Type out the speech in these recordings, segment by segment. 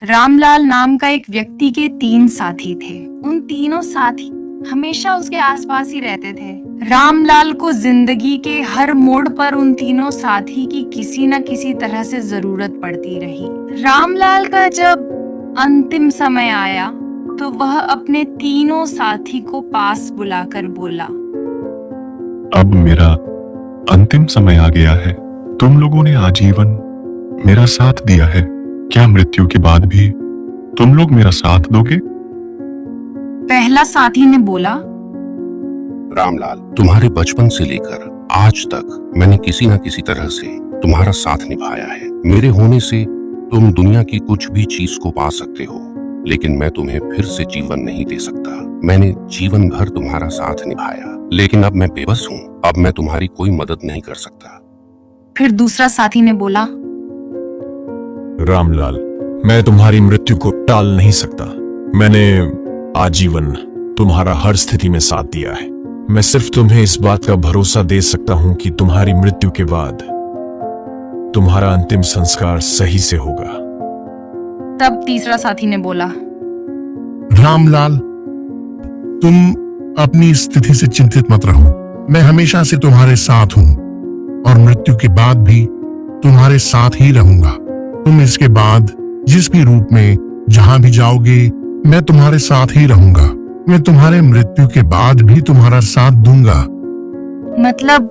रामलाल नाम का एक व्यक्ति के 3 साथी थे। उन तीनों साथी हमेशा उसके आसपास ही रहते थे। रामलाल को जिंदगी के हर मोड़ पर उन तीनों साथी की किसी न किसी तरह से जरूरत पड़ती रही। रामलाल का जब अंतिम समय आया तो वह अपने तीनों साथी को पास बुलाकर बोला, अब मेरा अंतिम समय आ गया है। तुम लोगों ने आजीवन मेरा साथ दिया है। क्या मृत्यु के बाद भी तुम लोग मेरा साथ दोगे? पहला साथी ने बोला, रामलाल, तुम्हारे बचपन से लेकर आज तक मैंने किसी न किसी तरह से तुम्हारा साथ निभाया है। मेरे होने से तुम दुनिया की कुछ भी चीज को पा सकते हो, लेकिन मैं तुम्हें फिर से जीवन नहीं दे सकता। मैंने जीवन भर तुम्हारा साथ निभाया, लेकिन अब मैं बेबस हूँ। अब मैं तुम्हारी कोई मदद नहीं कर सकता। फिर दूसरा साथी ने बोला, रामलाल, मैं तुम्हारी मृत्यु को टाल नहीं सकता। मैंने आजीवन तुम्हारा हर स्थिति में साथ दिया है। मैं सिर्फ तुम्हें इस बात का भरोसा दे सकता हूं कि तुम्हारी मृत्यु के बाद तुम्हारा अंतिम संस्कार सही से होगा। तब तीसरा साथी ने बोला, रामलाल, तुम अपनी स्थिति से चिंतित मत रहो। मैं हमेशा से तुम्हारे साथ हूं और मृत्यु के बाद भी तुम्हारे साथ ही रहूंगा। तुम इसके बाद जिस भी रूप में जहां भी जाओगे, मैं तुम्हारे साथ ही रहूंगा। मैं तुम्हारे मृत्यु के बाद भी तुम्हारा साथ दूंगा। मतलब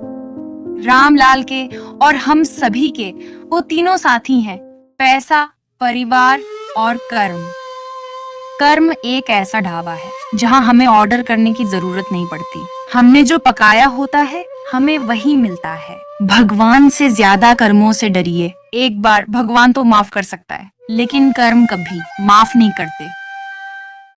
रामलाल के और हम सभी के वो तीनों साथी हैं, पैसा, परिवार और कर्म। कर्म एक ऐसा ढाबा है जहां हमें ऑर्डर करने की जरूरत नहीं पड़ती। हमने जो पकाया होता है हमें वही मिलता है। भगवान से ज्यादा कर्मों से डरिए। एक बार भगवान तो माफ कर सकता है, लेकिन कर्म कभी माफ नहीं करते।